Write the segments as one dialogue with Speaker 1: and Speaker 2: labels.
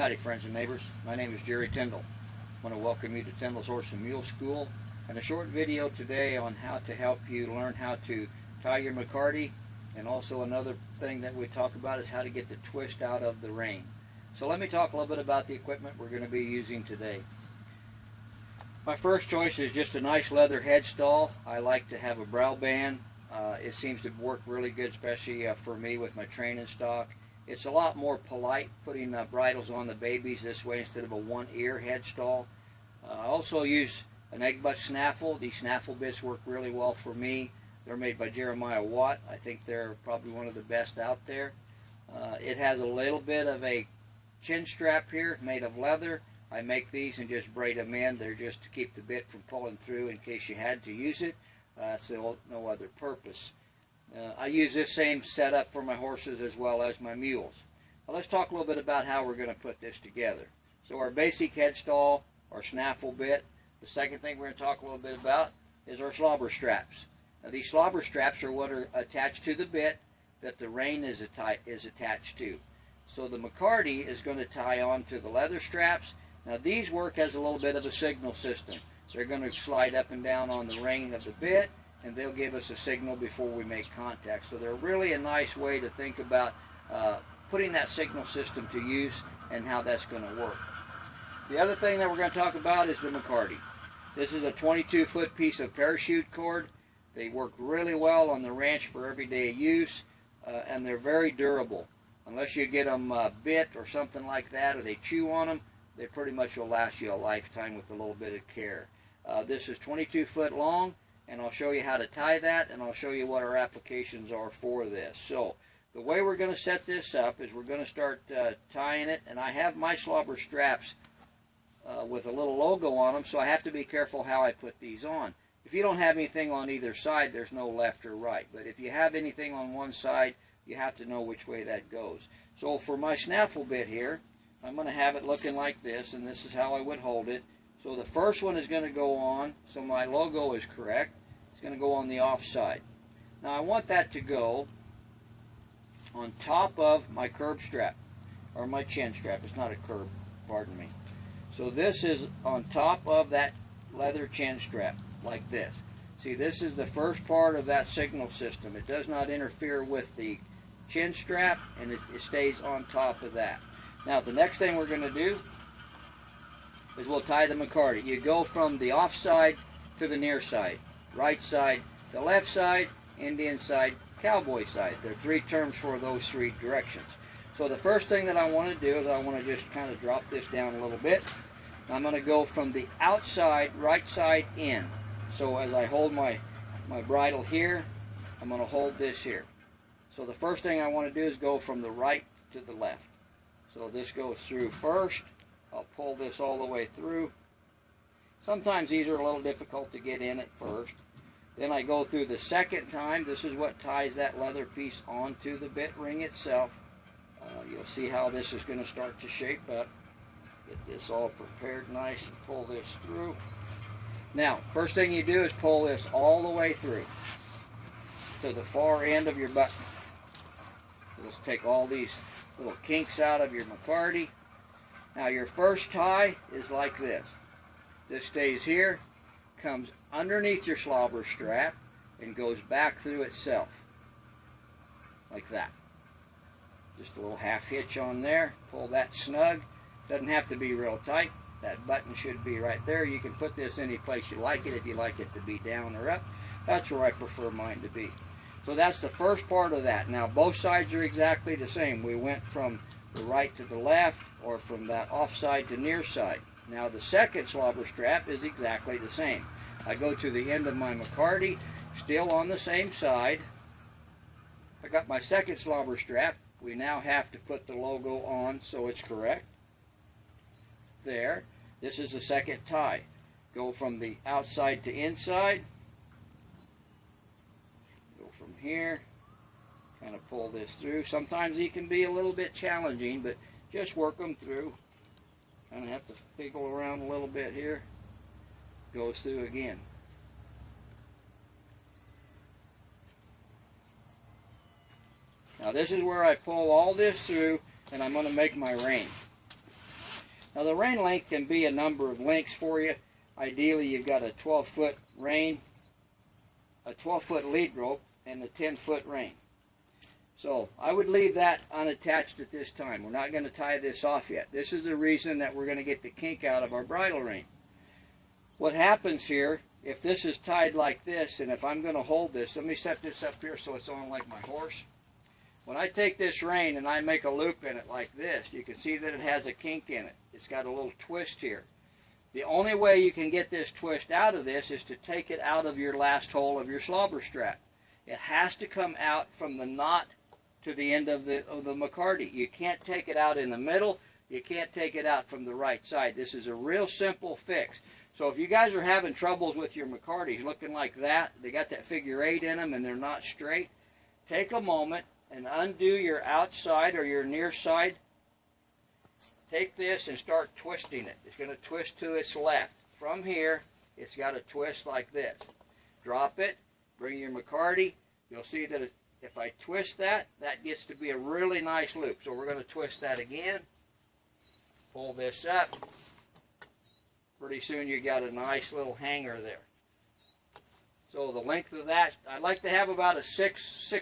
Speaker 1: Howdy friends and neighbors, my name is Jerry Tyndall. I want to welcome you to Tyndall's Horse and Mule School and a short video today on how to help you learn how to tie your mecate, and also another thing that we talk about is how to get the twist out of the rein. So let me talk a little bit about the equipment we're going to be using today. My first choice is just a nice leather headstall. I like to have a brow band. It seems to work really good, especially for me with my training stock. It's a lot more polite putting bridles on the babies this way instead of a one-ear headstall. I also use an egg butt snaffle. These snaffle bits work really well for me. They're made by Jeremiah Watt. I think they're probably one of the best out there. It has a little bit of a chin strap here made of leather. I make these and just braid them in. They're just to keep the bit from pulling through in case you had to use it. That's no other purpose. I use this same setup for my horses as well as my mules. Now let's talk a little bit about how we're going to put this together. So our basic headstall, our snaffle bit. The second thing we're going to talk a little bit about is our slobber straps. Now these slobber straps are what are attached to the bit that the rein is attached to. So the mecate is going to tie on to the leather straps. Now these work as a little bit of a signal system. They're going to slide up and down on the rein of the bit, and they'll give us a signal before we make contact. So they're really a nice way to think about putting that signal system to use and how that's going to work. The other thing that we're going to talk about is the mecate. This is a 22-foot piece of parachute cord. They work really well on the ranch for everyday use, and they're very durable. Unless you get them bit or something like that, or they chew on them, they pretty much will last you a lifetime with a little bit of care. This is 22 foot long, and I'll show you how to tie that, and I'll show you what our applications are for this. So the way we're going to set this up is we're going to start tying it, and I have my slobber straps with a little logo on them, so I have to be careful how I put these on. If you don't have anything on either side, there's no left or right, but if you have anything on one side, you have to know which way that goes. So for my snaffle bit here, I'm going to have it looking like this, and this is how I would hold it. So the first one is going to go on, so my logo is correct. It's going to go on the off side. Now I want that to go on top of my curb strap, or my chin strap. It's not a curb, pardon me. So this is on top of that leather chin strap, like this. See, this is the first part of that signal system. It does not interfere with the chin strap, and it stays on top of that. Now the next thing we're going to do is we'll tie the mecate. You go from the off side to the near side, right side, the left side, Indian side, cowboy side. There are three terms for those three directions. So the first thing that I want to do is I want to just kind of drop this down a little bit. I'm going to go from the outside, right side in. So as I hold my bridle here, I'm going to hold this here. So the first thing I want to do is go from the right to the left. So this goes through first. I'll pull this all the way through. Sometimes these are a little difficult to get in at first. Then I go through the second time. This is what ties that leather piece onto the bit ring itself. You'll see how this is going to start to shape up. Get this all prepared nice and pull this through. Now, first thing you do is pull this all the way through to the far end of your button. So let's take all these little kinks out of your mecate. Now your first tie is like this. This stays here, comes underneath your slobber strap, and goes back through itself. Like that. Just a little half hitch on there. Pull that snug. Doesn't have to be real tight. That button should be right there. You can put this any place you like it, if you like it to be down or up. That's where I prefer mine to be. So that's the first part of that. Now both sides are exactly the same. We went from the right to the left, or from that off side to near side. Now the second slobber strap is exactly the same. I go to the end of my mecate, still on the same side. I got my second slobber strap. We now have to put the logo on so it's correct. There. This is the second tie. Go from the outside to inside. Go from here. Kind of pull this through. Sometimes they can be a little bit challenging, but just work them through. Kind of have to wiggle around a little bit here. Goes through again. Now this is where I pull all this through, and I'm going to make my rein. Now the rein length can be a number of lengths for you. Ideally you've got a 12-foot rein, a 12-foot lead rope, and a 10-foot rein. So I would leave that unattached at this time. We're not going to tie this off yet. This is the reason that we're going to get the kink out of our bridle rein. What happens here, if this is tied like this, and if I'm going to hold this, let me set this up here so it's on like my horse. When I take this rein and I make a loop in it like this, you can see that it has a kink in it. It's got a little twist here. The only way you can get this twist out of this is to take it out of your last hole of your slobber strap. It has to come out from the knot to the end of the mecate. You can't take it out in the middle. You can't take it out from the right side. This is a real simple fix. So if you guys are having troubles with your mecates looking like that, they got that figure 8 in them and they're not straight, take a moment and undo your outside or your near side. Take this and start twisting it. It's going to twist to its left. From here, it's got to twist like this. Drop it, bring your mecate. You'll see that if I twist that, that gets to be a really nice loop. So we're going to twist that again. Pull this up. Pretty soon you got a nice little hanger there. So the length of that, I like to have about a 6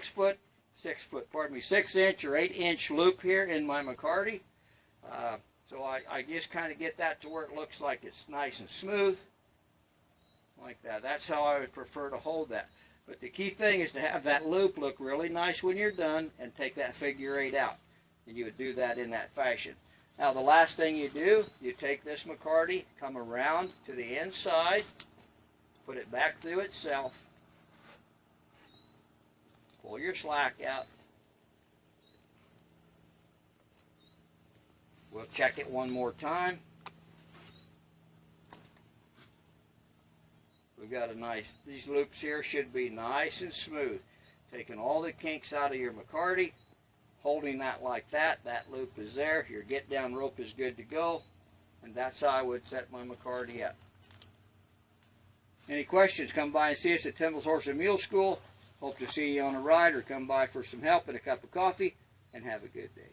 Speaker 1: inch or 8 inch loop here in my mecate. So I just kind of get that to where it looks like it's nice and smooth, like that. That's how I would prefer to hold that. But the key thing is to have that loop look really nice when you're done and take that figure 8 out. And you would do that in that fashion. Now the last thing you do, you take this mecate, come around to the inside, put it back through itself, pull your slack out. We'll check it one more time. We've got a nice, these loops here should be nice and smooth. Taking all the kinks out of your mecate, holding that like that, that loop is there, your get down rope is good to go, and that's how I would set my mecate up. Any questions, come by and see us at Tyndall's Horse and Mule School. Hope to see you on a ride or come by for some help and a cup of coffee, and have a good day.